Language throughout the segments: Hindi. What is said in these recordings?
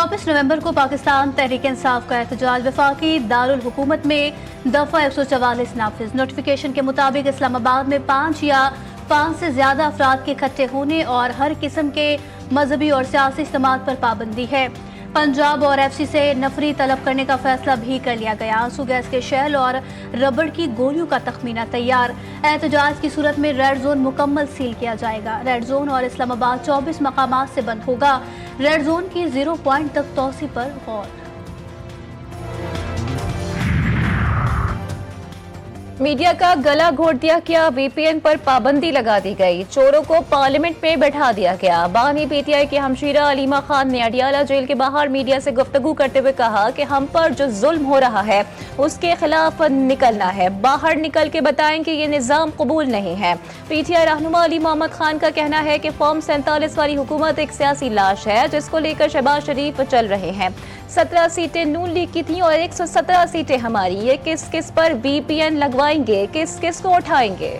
24 नवंबर को पाकिस्तान तहरीक इंसाफ का एहतजाज। वफाकी दारुल हुकूमत में दफा 144 नाफिज। नोटिफिकेशन के मुताबिक इस्लामाबाद में 5 या 5 से ज्यादा अफराद के इकट्ठे होने और हर किस्म के मजहबी और सियासी इज्तिमात पर पाबंदी है। पंजाब और एफसी से नफरी तलब करने का फैसला भी कर लिया गया। आंसू गैस के शेल और रबड़ की गोलियों का तखमीना तैयार। एहतजाज की सूरत में रेड जोन मुकम्मल सील किया जाएगा। रेड जोन और इस्लामाबाद 24 मकामात से बंद होगा। रेड जोन की 0 पॉइंट तक तोसी पर गौर। मीडिया का गला घोट दिया गया, वीपीएन पर पाबंदी लगा दी गई, चोरों को पार्लियामेंट में बैठा दिया गया। बानी पीटीआई की हमशीरा अलीमा खान ने अडियाला जेल के बाहर मीडिया से गुफ्तगू करते हुए कहा कि हम पर जो जुल्म हो रहा है उसके खिलाफ निकलना है, बाहर निकल के बताएं कि ये निज़ाम कबूल नहीं है। पीटीआई रहनुमा अली मोहम्मद खान का कहना है कि फॉर्म 47 वाली हुकूमत एक सियासी लाश है जिसको लेकर शहबाज शरीफ चल रहे हैं। 17 सीटें नून लीग की थी और 117 सीटें हमारी। ये किस किस पर वीपीएन लगवाएंगे, किस किस को उठाएंगे?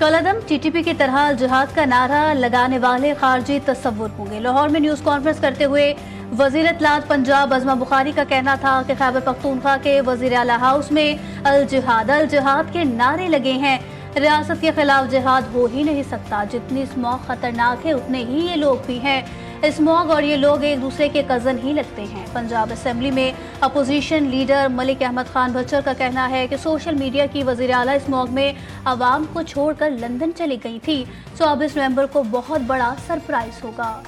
कलअदम टीटीपी की तरह जिहाद का नारा लगाने वाले खारजी तस्वुर होंगे। लाहौर में न्यूज कॉन्फ्रेंस करते हुए वजीर इत्तलात पंजाब अज़मा बुखारी का कहना था कि खैबर पख्तूनख्वा के वजीर आला हाउस में अल जिहाद के नारे लगे हैं। रियासत के खिलाफ जिहाद हो ही नहीं सकता। जितनी स्मॉग खतरनाक है उतने ही ये लोग भी हैं। स्मॉग और ये लोग एक दूसरे के कज़न ही लगते हैं। पंजाब असेंबली में अपोजिशन लीडर मलिक अहमद खान बच्चर का कहना है कि सोशल मीडिया की वज़ीर आला स्मॉग में आवाम को छोड़कर लंदन चली गई थी। 24 नवंबर को बहुत बड़ा सरप्राइज होगा।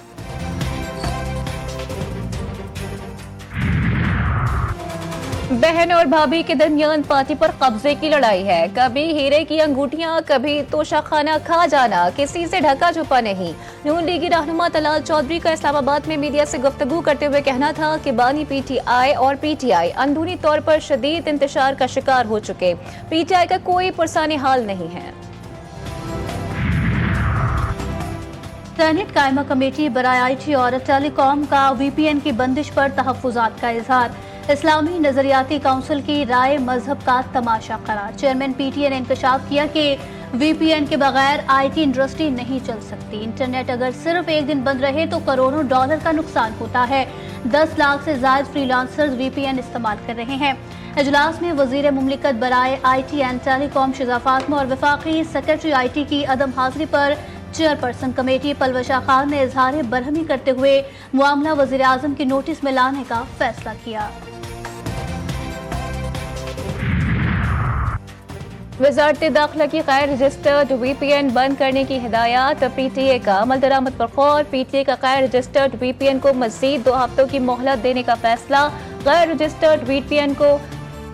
बहन और भाभी के दरमियान पार्टी पर कब्जे की लड़ाई है। कभी हीरे की अंगूठियां, कभी तोशाखाना खा जाना, किसी से ढका छुपा नहीं। नून लीगी रहनुमा तलाल चौधरी का इस्लामाबाद में मीडिया से गुफ्तगू करते हुए कहना था कि बानी पीटीआई और पीटीआई अंदरूनी तौर पर शदीद इंतशार का शिकार हो चुके। पीटीआई का कोई पुरसाने हाल नहीं है। सेनेट कायमा कमेटी बराए आईटी और टेलीकॉम का वीपीएन की बंदिश पर तहफ्फुजात का इजहार। इस्लामी नजरियाती काउंसिल की राय मजहब का तमाशा करार। चेयरमैन पीटीए ने इंकशाफ किया कि वीपीएन के बगैर आईटी इंडस्ट्री नहीं चल सकती। इंटरनेट अगर सिर्फ एक दिन बंद रहे तो करोड़ों डॉलर का नुकसान होता है। 10 लाख से ज्यादा फ्रीलांसर्स वीपीएन इस्तेमाल कर रहे हैं। इजलास में वजीर मुमलिकत बराए आईटी एंड टेलीकॉम शिजा फातिमा और वफाकी सेक्रेटरी आईटी की अदम हाजिरी पर चेयरपर्सन कमेटी पलवशा खान ने इजहार बरहमी करते हुए मामला वजीर आजम की नोटिस में लाने का फैसला किया। वज़ारत दाखिला की गैर रजिस्टर्ड वीपीएन बंद करने की हिदायत। पीटीए का अमल दरामद पर गौर। पीटीए का गैर रजिस्टर्ड वीपीएन को मज़ीद 2 हफ्तों की मोहलत देने का फैसला। गैर रजिस्टर्ड वीपीएन को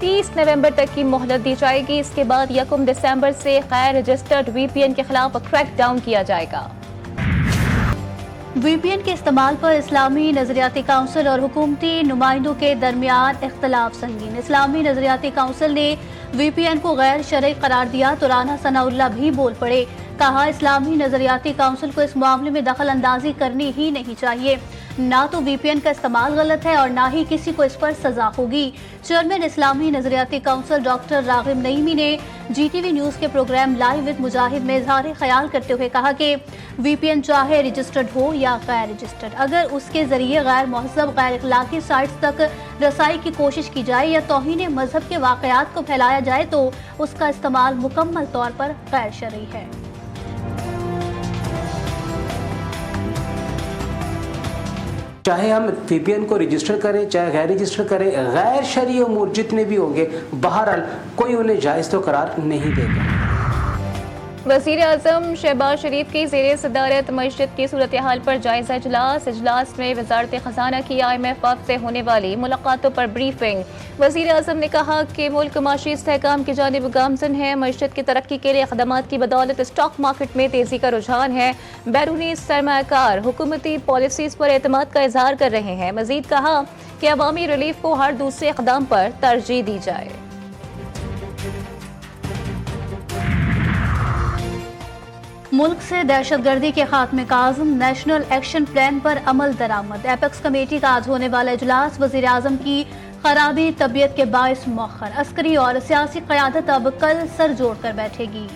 30 नवंबर तक की मोहलत दी जाएगी। इसके बाद 1 दिसंबर से गैर रजिस्टर्ड वीपीएन के खिलाफ क्रैक डाउन किया जाएगा। वीपीएन के इस्तेमाल पर इस्लामी नजरियाती काउंसिल और हुकूमती नुमाइंदों के दरमियान इख्तलाफ संगीन। इस्लामी नजरियाती काउंसिल ने वीपीएन को गैर शरई करार दिया तो राना सनाउल्लाह भी बोल पड़े। कहा इस्लामी नजरियाती काउंसिल को इस मामले में दखल अंदाजी करनी ही नहीं चाहिए। ना तो वीपीएन का इस्तेमाल गलत है और ना ही किसी को इस पर सजा होगी। चेयरमैन इस्लामी नजरियाती काउंसिल डॉक्टर रागिब नईमी ने जीटीवी न्यूज के प्रोग्राम लाइव विद मुजाहिद में इजहार ख्याल करते हुए कहा कि वीपीएन चाहे रजिस्टर्ड हो या गैर रजिस्टर्ड, अगर उसके जरिए गैर महजब गैर इखलाकी साइट्स तक रसाई की कोशिश की जाए या तौहीन मजहब के वाकयात को फैलाया जाए तो उसका इस्तेमाल मुकम्मल तौर पर गैर शरई है। चाहे हम वीपीएन को रजिस्टर करें चाहे गैर रजिस्टर करें, गैर शरई उमूर जितने भी होंगे बहरहाल कोई उन्हें जायज़ तो करार नहीं देगा। वज़ीर आज़म शहबाज शरीफ की ज़ेरे सदारत मस्जिद की सूरत हाल पर जायजा इजलास में वज़ारत ख़ज़ाना की IMF से होने वाली मुलाकातों पर ब्रीफिंग। वज़ीर आज़म ने कहा कि मुल्क माशी इस्तेहकाम की जानिब गामज़न है। मस्जिद की तरक्की के लिए ख़दमात की बदौलत स्टॉक मार्केट में तेज़ी का रुझान है। बैरूनी सरमायाकार हुकूमती पॉलिसीज़ पर एतमाद का इजहार कर रहे हैं। मज़ीद कहा कि अवामी रिलीफ को हर दूसरे इक़दाम पर तरजीह दी जाए। मुल्क से दहशतगर्दी के खात्मे का आज़म नेशनल एक्शन प्लान पर अमल दरामद। एपेक्स कमेटी का आज होने वाला इजलास वज़ीर आज़म की खराबी तबीयत के बायस मौखर। अस्करी और सियासी क़यादत अब कल सर जोड़कर बैठेगी।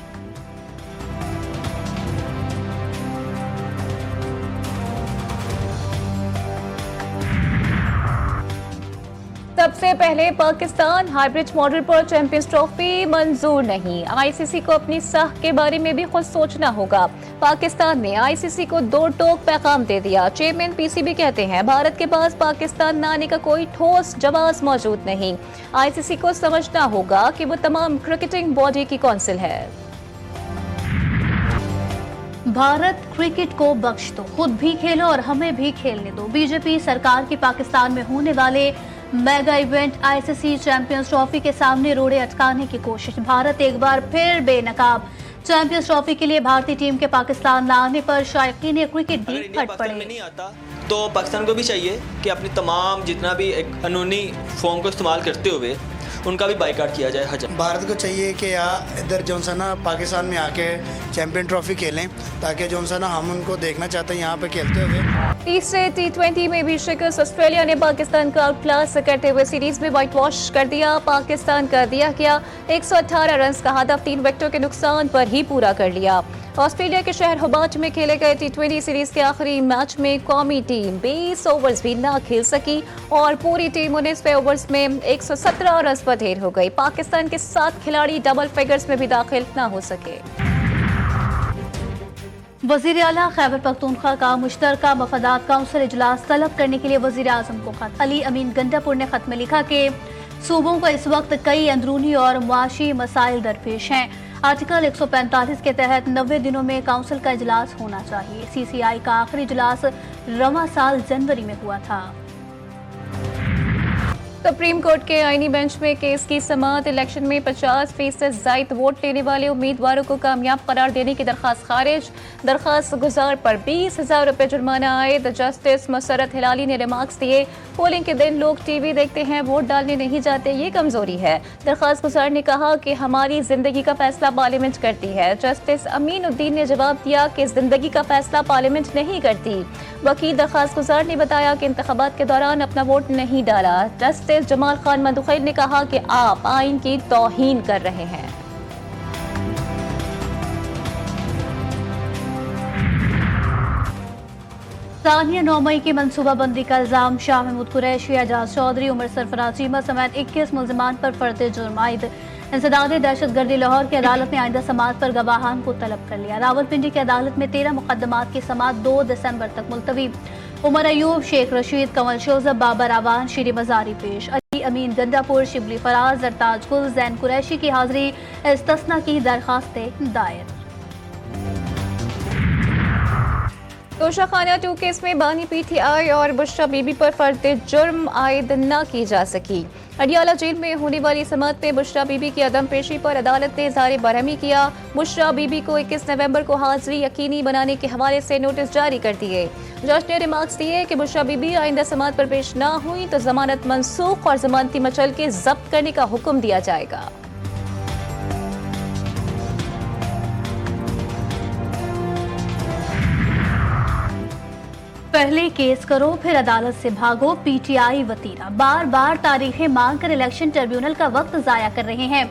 सबसे पहले पाकिस्तान हाईब्रिड मॉडल पर चैंपियंस ट्रॉफी मंजूर नहीं, आईसीसी को अपनी साख के बारे में भी खुद सोचना होगा। पाकिस्तान ने आईसीसी को दो टोक पैगाम दे दिया। चेयरमैन पीसीबी कहते हैं भारत के पास पाकिस्तान न आने का कोई ठोस जवाब मौजूद नहीं। आईसीसी को समझना होगा कि वो तमाम क्रिकेटिंग बॉडी की काउंसिल है। भारत क्रिकेट को बख्श दो, खुद भी खेलो और हमें भी खेलने दो। बीजेपी सरकार की पाकिस्तान में होने वाले mega event ICC champions trophy के सामने रोड़े अटकाने की कोशिश। भारत एक बार फिर बेनकाब। चैंपियंस ट्रॉफी के लिए भारतीय टीम के पाकिस्तान न आने पर शायकीन क्रिकेट भी फट पड़े। नहीं आता तो पाकिस्तान को भी चाहिए कि अपनी तमाम जितना भी एक कानूनी फॉर्म को इस्तेमाल करते हुए उनका भी बाइकाट किया जाए। हजम भारत को चाहिए कि इधर जो सा ना पाकिस्तान में आके चैंपियन ट्रॉफी खेलें, ताकि जो सा ना हम उनको देखना चाहते हैं यहाँ पे खेलते हुए। तीसरे T20 में भी शिकस्त। ऑस्ट्रेलिया ने पाकिस्तान का आउट क्लास करते हुए सीरीज में व्हाइट वॉश कर दिया। पाकिस्तान का दिया गया 118 रन का हदफ 3 विकेटों के नुकसान पर ही पूरा कर लिया। ऑस्ट्रेलिया के शहर होबार्ट में खेले गए T20 सीरीज के आखिरी मैच में कौमी टीम 20 ओवर्स भी ना खेल सकी और पूरी टीम 19वें ओवर्स में 117 रन पर ढेर हो गई। पाकिस्तान के 7 खिलाड़ी डबल फिगर्स में भी दाखिल ना हो सके। वजीर आला खैबर पख्तूनख्वा का मुश्तरका मफादात काउंसिल इजलास तलब करने के लिए वजीर आजम को खत। अली अमीन गंडापुर ने खत में लिखा कि सूबों को इस वक्त कई अंदरूनी और मुआशी मसाइल दरपेश हैं। आर्टिकल 145 के तहत 90 दिनों में काउंसिल का इजलास होना चाहिए। सीसीआई का आखिरी इजलास रवां साल जनवरी में हुआ था। सुप्रीम कोर्ट के आईनी बेंच में केस की समाअत। इलेक्शन में 50% जायद वोट लेने वाले उम्मीदवारों को कामयाब करार देने की दरखास्त खारिज। दरखास्त गुजार पर 20,000 रुपये जुर्माना आयद। जस्टिस मसरत हिलाली ने रिमार्क्स दिए, पोलिंग के दिन लोग टीवी देखते हैं, वोट डालने नहीं जाते, ये कमजोरी है। दरखास्त गुजार ने कहा कि हमारी जिंदगी का फैसला पार्लियामेंट करती है। जस्टिस अमीन उद्दीन ने जवाब दिया कि जिंदगी का फैसला पार्लियामेंट नहीं करती। वकील दरखास्त गुजार ने बताया कि इंतखाबात के दौरान अपना वोट नहीं डाला। जस्टिस जमाल खान मदुखैल ने कहा कि आप आइन की तौहीन कर रहे हैं। सानिया 9 मई की मनसूबाबंदी का इल्जाम। शाह महमूद कुरैशी, एजाज चौधरी, उमर सरफराज चीमा समेत 21 मुल्जिमान पर फर्द जुर्म आयद। इंसदाद दहशतगर्दी लाहौर की अदालत ने आइंदा समाअत पर गवाहान को तलब कर लिया। रावलपिंडी की अदालत में 13 मुकदमात की समाअत 2 दिसंबर तक मुलतवी। उमर अयूब, शेख रशीद, कंवल शोजब, बाबर आवान, शीरी मजारी पेश। अली अमीन गंडापुर, शिबली फराज, जरताज गुल, जैन कुरैशी की हाजिरी इस्तिस्ना की दरखास्तें दायर। तोशाखाना 2 केस में बानी पीटीआई और बुशरा बीबी पर फर्द जुर्म आयद न की जा सकी। अडियाला जेल में होने वाली समाअत में बुशरा बीबी की अदम पेशी पर अदालत ने इज़हार बरहमी किया। बुशरा बीबी को 21 नवंबर को हाजिरी यकीनी बनाने के हवाले से नोटिस जारी कर दिए। जज ने रिमार्क्स दिए कि बुशरा बीबी आइंदा समाअत पर पेश न हुई तो जमानत मनसूख और जमानती मचल के जब्त करने का हुक्म दिया जाएगा। पहले केस करो फिर अदालत से भागो, पीटीआई वतीरा। बार बार तारीखें मांग कर इलेक्शन ट्रिब्यूनल का वक्त जाया कर रहे हैं।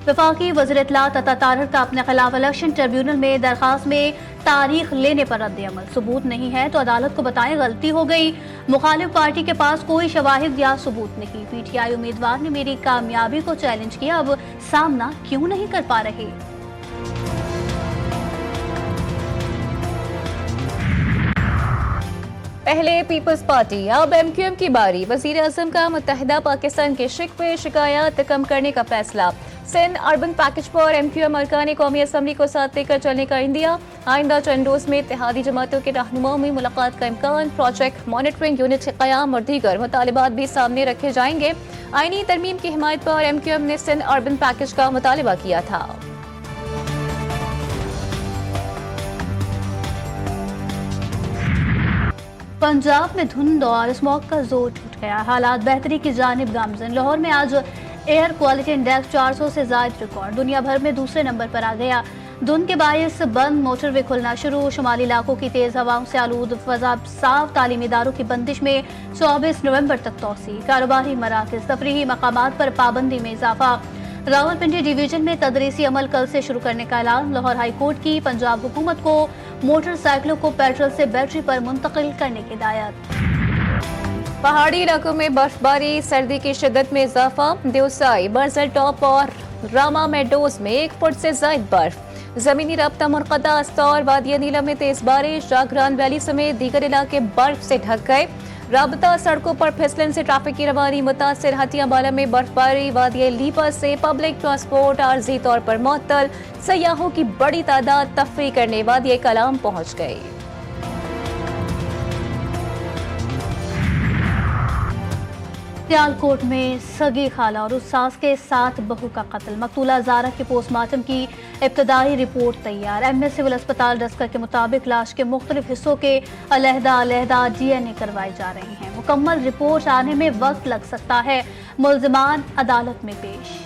वफाकी वज़ीर इत्तलात अता तारर का अपने खिलाफ इलेक्शन ट्रिब्यूनल में दरखास्त में तारीख लेने पर रद्द-ए-अमल। सबूत नहीं है तो अदालत को बताएं गलती हो गई। मुखालिफ पार्टी के पास कोई शवाहिद या सबूत नहीं। पीटीआई उम्मीदवार ने मेरी कामयाबी को चैलेंज किया, अब सामना क्यों नहीं कर पा रहे। पहले पीपल्स पार्टी, अब एमक्यूएम की बारी। वजीर आजम का मुत्तहिदा पाकिस्तान के शिकवे शिकायत कम करने का फैसला। सिंध अर्बन पैकेज पर एमक्यूएम अरकान कौमी असम्बली को साथ लेकर चलने का इंदिया। आइंदा चंद रोज में इत्तेहादी जमातों के रहनुमाओं में मुलाकात का इम्कान। प्रोजेक्ट मॉनिटरिंग यूनिट के क़याम और दीगर मुतालिबात भी सामने रखे जाएंगे। आईनी तरमीम की हिमायत पर एमक्यूएम ने सिंध अर्बन पैकेज का मुतालबा किया था। पंजाब में धुंध और स्मॉग का जोर टूट गया। हालात बेहतरी की जानिब गामजन। लाहौर में आज एयर क्वालिटी इंडेक्स 400 से ज्यादा रिकॉर्ड। दुनिया भर में दूसरे नंबर पर आ गया। धुंध के बायस बंद मोटरवे खुलना शुरू। शुमाली इलाकों की तेज हवाओं से आलूद फजा। साफ तालीमी इदारों की बंदिश में 24 नवंबर तक तोसी। कारोबारी मराकज तफरीही मकामात पर पाबंदी में इजाफा। रावलपिंडी डिवीजन में तदरीसी अमल कल से शुरू करने का ऐलान। लाहौर हाई कोर्ट की पंजाब हुकूमत को मोटरसाइकिलों को पेट्रोल से बैटरी पर मुंतकिल करने की हिदायत। पहाड़ी इलाकों में बर्फबारी, सर्दी की शिद्दत में इजाफा। देवसाई, बर्जल टॉप और रामा मेडोज में 1 फुट से ज्यादा बर्फ। जमीनी रब्ता मुनक़ता। अस्तौर, वादिया नीला में तेज बारिश। जागरान वैली समेत दीगर इलाके बर्फ से ढक गए। राबता सड़कों पर फिसलन से ट्रैफिक की रवानी मुतासिर। हथियाबाला में बर्फबारी। वादिया लीपा से पब्लिक ट्रांसपोर्ट आर्जी तौर पर मुअत्तल। सयाहों की बड़ी तादाद तफरी करने वादिया कलाम पहुंच गई। सियालकोट में सगी खाला और उस सास के साथ बहू का कत्ल। मकतूला ज़ारा के पोस्टमार्टम की इब्तदाई रिपोर्ट तैयार। एमएस सिविल अस्पताल डस्कर के मुताबिक लाश के मुख्तलिफ हिस्सों के अलहदा DNA करवाए जा रहे हैं। मुकम्मल रिपोर्ट आने में वक्त लग सकता है। मुल्जिमान अदालत में पेश।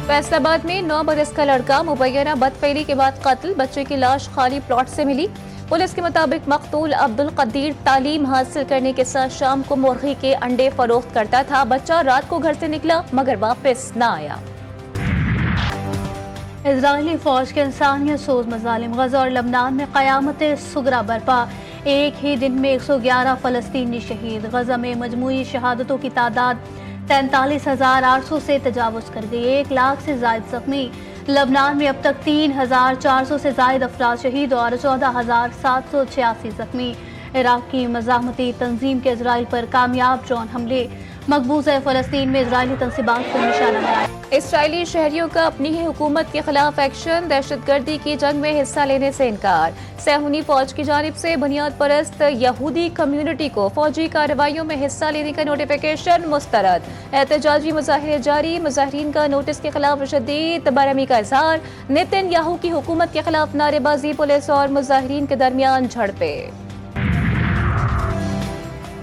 फैसलाबाद में 9 बरस का लड़का मुबैना बदफेली के बाद कत्ल। बच्चे की लाश खाली प्लॉट से मिली। पुलिस के मुताबिक मकतूल अब्दुल कदीर तालीम हासिल करने के साथ शाम को मुर्गी के अंडे फरोख्त करता था। बच्चा रात को घर से निकला मगर वापस न आया। इजरायली फौज के इंसानियत सोज मजालिम। गजा और लबनान में क़यामत सुगरा बरपा। एक ही दिन में 111 फ़लस्तीनी शहीद। गजा में मजमूई शहादतों की तादाद 43,800 से तजावुज़ कर गई। 1 लाख से ज़ायद ज़ख्मी। लबनान में अब तक 3,400 से ज़ायद अफराद शहीद और 14,786 ज़ख्मी। इराक़ की मज़ाहमती तंजीम के इजराइल पर कामयाब ड्रोन हमले। मकबूज़ फ़लस्तीन में इजरायली तंसीबात को निशाना बनाया। इसराइली शहरियों का अपनी ही हुकूमत के खिलाफ एक्शन। दहशतगर्दी की जंग में हिस्सा लेने से इनकार। सहूनी फौज की जानिब से बुनियाद परस्त यहूदी कम्युनिटी को फौजी कार्रवाइयों में हिस्सा लेने का नोटिफिकेशन मुस्तरद। एहतजाजी मुजाहिरे जारी। मुजाहिरीन का नोटिस के खिलाफ शदीद बरहमी का इजहार। नेतन्याहू की हुकूमत के खिलाफ नारेबाजी। पुलिस और मुजाहिरीन के दरमियान झड़पें।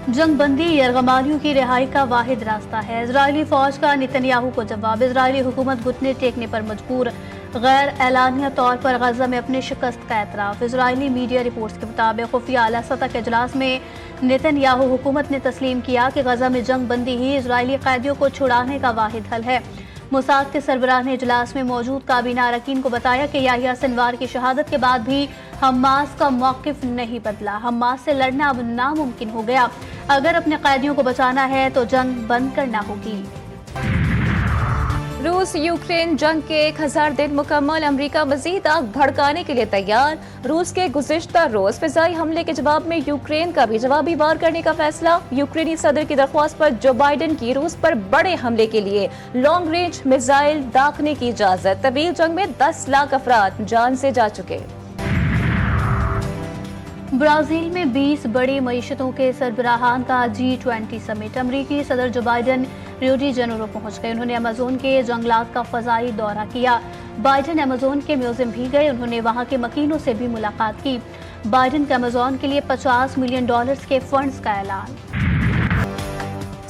जंग बंदी यरगमालियों की रिहाई का वाहिद रास्ता है। इजरायली फौज का नेतन्याहू को जवाब। इजरायली हुकूमत घुटने टेकने पर मजबूर। गैर एलानिया तौर पर गजा में अपनी शिकस्त का एतराफ़। इजरायली मीडिया रिपोर्ट्स के मुताबिक खुफिया आला सतह के इजलास में नेतन्याहू हुकूमत ने तस्लीम किया कि गजा में जंग बंदी ही इजरायली कैदियों को छुड़ाने का वाहिद हल है। मोसाद के सरबराह ने इजलास में मौजूद काबीना अरकान को बताया कि याहिया सिनवार की शहादत के बाद भी हमास का मौक़िफ़ नहीं बदला। हमास से लड़ना अब नामुमकिन हो गया। अगर अपने कैदियों को बचाना है तो जंग बंद करना होगी। रूस यूक्रेन जंग के 1000 दिन मुकम्मल। अमेरिका मजीद आग भड़काने के लिए तैयार। रूस के गुज़िश्ता रोज फिजाई हमले के जवाब में यूक्रेन का भी जवाबी वार करने का फैसला। यूक्रेनी सदर की दरख्वास्त पर जो बाइडन की रूस पर बड़े हमले के लिए लॉन्ग रेंज मिसाइल दागने की इजाजत। तवील जंग में 10 लाख अफराद जान से जा चुके। ब्राज़ील में 20 बड़ी मईशतों के सरबराहान का G20 समिट। अमरीकी सदर जो बाइडन रियो डी जेनेरो पहुंच गए। उन्होंने अमेज़न के जंगलात का फ़ज़ाई दौरा किया। बाइडन अमेज़न के म्यूजियम भी गए। उन्होंने वहां के मकीनों से भी मुलाकात की। बाइडन का अमेज़न के लिए $50 मिलियन के फंड्स का ऐलान।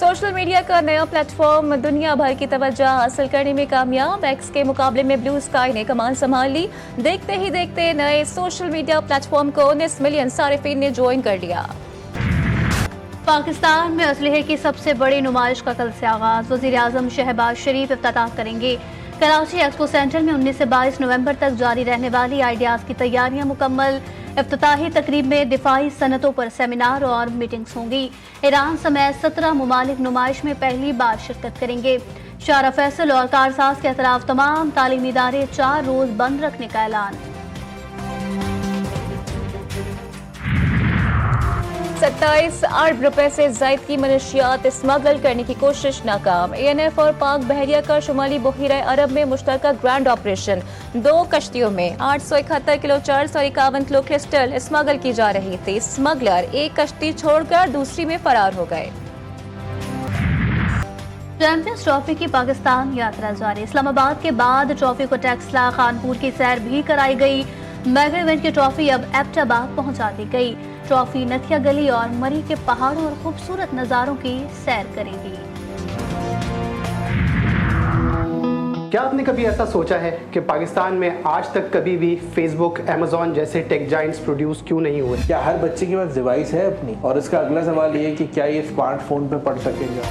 सोशल मीडिया का नया प्लेटफॉर्म दुनिया भर की तवज्जो हासिल करने में कामयाब। एक्स के मुकाबले में ब्लू स्काई ने कमान संभाल ली। देखते ही देखते नए सोशल मीडिया प्लेटफॉर्म को 19 मिलियन सारिफीन ने ज्वाइन कर लिया। पाकिस्तान में असलहे की सबसे बड़ी नुमाइश का कल से आगाज। वज़ीर आज़म शहबाज शरीफ इफ्तिताह करेंगे। कराची एक्सपो सेंटर में 19 से 22 नवंबर तक जारी रहने वाली आइडियाज़ की तैयारियां मुकम्मल। इफ्तिताही तकरीब में दिफाई सनतों पर सेमिनार और मीटिंग्स होंगी। ईरान समेत 17 मुमालिक नुमाइश में पहली बार शिरकत करेंगे। शारा फैसल और कारसाज के अतराफ तमाम तालीमी इदारे 4 रोज बंद रखने का ऐलान। 27 अरब रुपए से ज्यादा की मनशियात स्मगल करने की कोशिश नाकाम। ANF और पाक बहरिया का शुमाली बहीरा अरब में मुश्तरका ग्रैंड ऑपरेशन। 2 कश्तियों में 871 किलो चर्स और 51 किलो क्रिस्टल स्मगल की जा रही थी। स्मगलर एक कश्ती छोड़कर दूसरी में फरार हो गए। चैंपियंस ट्रॉफी की पाकिस्तान यात्रा जारी। इस्लामाबाद के बाद ट्रॉफी को टेक्सला खानपुर की सैर भी कराई गई। मेगा इवेंट की ट्रॉफी अब एबटाबाद पहुंचा दी गई। ट्रॉफी नथिया गली और मरी के पहाड़ों और खूबसूरत नज़ारों की सैर करेगी। क्या आपने कभी ऐसा सोचा है कि पाकिस्तान में आज तक कभी भी फेसबुक, अमेज़न जैसे टेक जाइंट्स प्रोड्यूस क्यों नहीं हुए? क्या हर बच्चे के पास डिवाइस है अपनी? और इसका अगला सवाल ये है कि क्या ये स्मार्टफोन पे पढ़ सकेगा?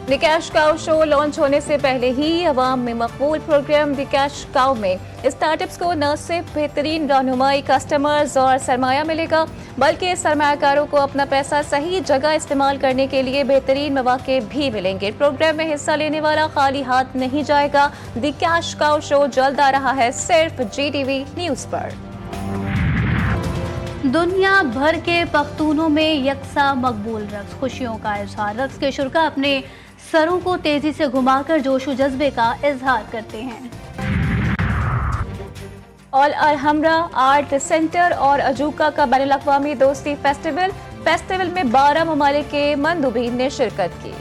The cash cow show launch होने से पहले ही अवाम में मकबूल प्रोग्राम द कैश काउ में स्टार्टअप्स को न सिर्फ बेहतरीन रहनुमाई, कस्टमर्स और सरमाया मिलेगा, बल्कि सरमायाकारों को अपना पैसा सही जगह इस्तेमाल करने के लिए बेहतरीन मौके भी मिलेंगे। प्रोग्राम में हिस्सा लेने वाला खाली हाथ नहीं जाएगा। द कैश काउ शो जल्द आ रहा है सिर्फ GTV न्यूज़ पर। दुनिया भर के पख्तूनों में यकसा मकबूल रक्स, खुशियों का इजहार। रक्स के शुरा अपने सरों को तेजी से घुमाकर जोश व जज्बे का इजहार करते हैं। ऑल अलहमरा आर्ट सेंटर और अजूका का बैनुल अक़वामी दोस्ती फेस्टिवल में 12 ममालिक के मंदुबीन ने शिरकत की।